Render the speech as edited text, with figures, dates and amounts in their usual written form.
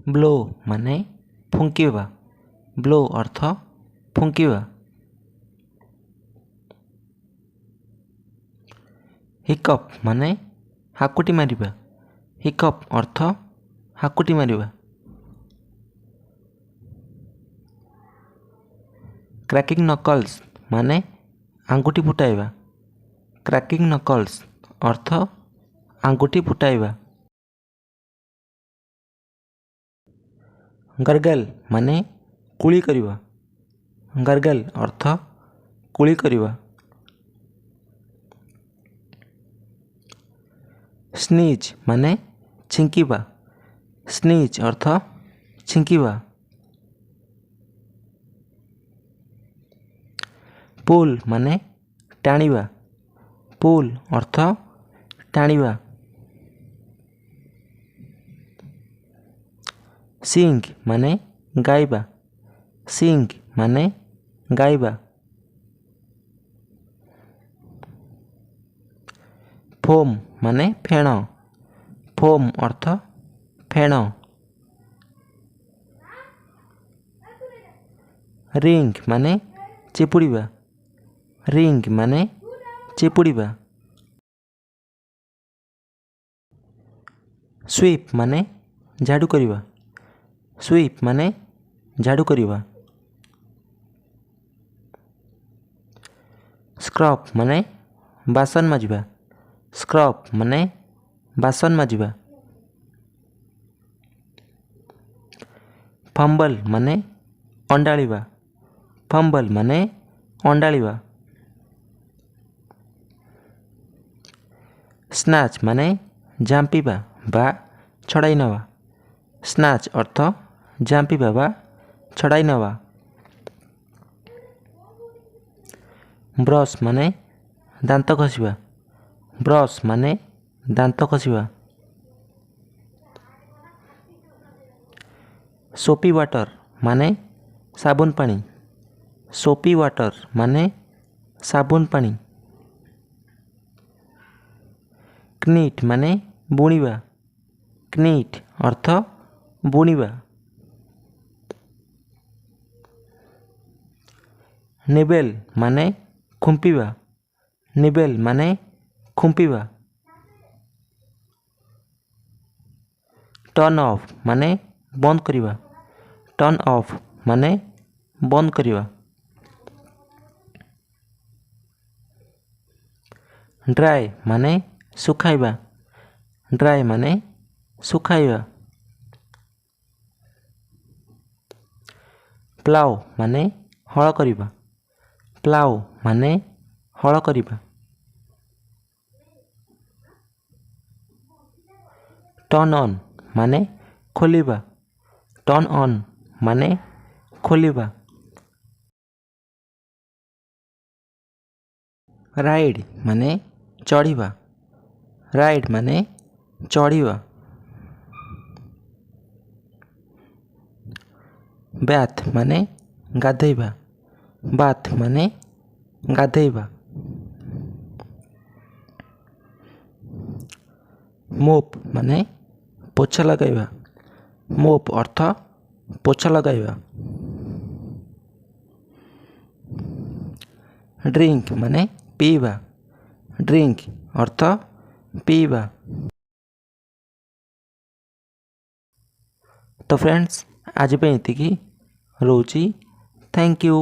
Blow ମାନେ ଫୁଙ୍କିବା। Blow ଅର୍ଥ ଫୁଙ୍କିବା। ହିକଅପ୍ ମାନେ ହାକୁଟି ମାରିବା। ହିକଅପ୍ ଅର୍ଥ ହାକୁଟି ମାରିବା। କ୍ରାକିଂ ନକଲ୍ସ ମାନେ ଆଙ୍ଗୁଠି ଫୁଟାଇବା। କ୍ରାକିଂ ନକଲ୍ସ ଅର୍ଥ ଆଙ୍ଗୁଠି ଫୁଟାଇବା। ଗାର୍ଗଲ ମାନେ କୁଳି କରିବା। ଗାର୍ଗଲ ଅର୍ଥ କୁଳି କରିବା। ସ୍ନିଜ୍ ମାନେ ଛିଙ୍କିବା। ସ୍ନିଜ୍ ଅର୍ଥ ଛିଙ୍କିବା। ପୁଲ୍ ମାନେ ଟାଣିବା। ପୁଲ୍ ଅର୍ଥ ଟାଣିବା। ସିଙ୍ଗ୍ ମାନେ ଗାଇବା। ସିଙ୍ଗ୍ ମାନେ ଗାଇବା। ଫୋମ୍ ମାନେ ଫେଣ। ଫୋମ୍ ଅର୍ଥ ଫେଣ। ରିଙ୍ଗ ମାନେ ଚିପୁଡ଼ିବା। ରିଙ୍ଗ ମାନେ ଚିପୁଡ଼ିବା। ସୁଇପ୍ ମାନେ ଝାଡ଼ୁ କରିବା। ସୁଇପ୍ ମାନେ ଝାଡ଼ୁ କରିବା। ସ୍କ୍ରବ୍ ମାନେ ବାସନ ମାଜିବା। ସ୍କ୍ରବ୍ ମାନେ ବାସନ ମାଜିବା। ଫମ୍ବଲ୍ ମାନେ ଅଣ୍ଡାଳିବା। ଫମ୍ବଲ୍ ମାନେ ଅଣ୍ଡାଳିବା। ସ୍ନାଚ୍ ମାନେ ଝାମ୍ପିବା ବା ଛଡ଼ାଇ ନେବା। ସ୍ନାଚ୍ ଅର୍ଥ ଝାମ୍ପିବା ବା ଛଡ଼ାଇ ନେବା। ବ୍ରସ୍ ମାନେ ଦାନ୍ତ ଘଷିବା। ବ୍ରସ୍ ମାନେ ଦାନ୍ତ ଘଷିବା। ସୋପି ୱାଟର୍ ମାନେ ସାବୁନ ପାଣି। ସୋପି ୱାଟର୍ ମାନେ ସାବୁନ ପାଣି। କ୍ନିଟ୍ ମାନେ ବୁଣିବା। କ୍ନିଟ୍ ଅର୍ଥ ବୁଣିବା। ନିବେଲ୍ ମାନେ ଖୁମ୍ପିବା। ନିବେଲ୍ ମାନେ ଖୁମ୍ପିବା। ଟର୍ନ ଅଫ୍ ମାନେ ବନ୍ଦ କରିବା। ଟର୍ନ ଅଫ୍ ମାନେ ବନ୍ଦ କରିବା। ଡ୍ରାଏ ମାନେ ଶୁଖାଇବା। ଡ୍ରାଏ ମାନେ ଶୁଖାଇବା। ପ୍ଲାଉ ମାନେ ହଳ କରିବା। ପ୍ଲାଉ ମାନେ ହଳ କରିବା। ଟର୍ନ ଅନ୍ ମାନେ ଖୋଲିବା। ଟର୍ନ ଅନ୍ ମାନେ ଖୋଲିବା। ରାଇଡ୍ ମାନେ ଚଢ଼ିବା। ରାଇଡ୍ ମାନେ ଚଢ଼ିବା। ବ୍ୟାଥ୍ ମାନେ ଗାଧେଇବା। ବାଥ୍ ମାନେ ଗାଧେଇବା। ମୋପ୍ ମାନେ ପୋଛା ଲଗାଇବା। ମୋପ୍ ଅର୍ଥ ପୋଛା ଲଗାଇବା। ଡ୍ରିଙ୍କ ମାନେ ପିଇବା। ଡ୍ରିଙ୍କ ଅର୍ଥ ପିଇବା। ତ ଫ୍ରେଣ୍ଡସ୍ ଆଜି ପାଇଁ ଏତିକି ରହୁଛି। Thank you.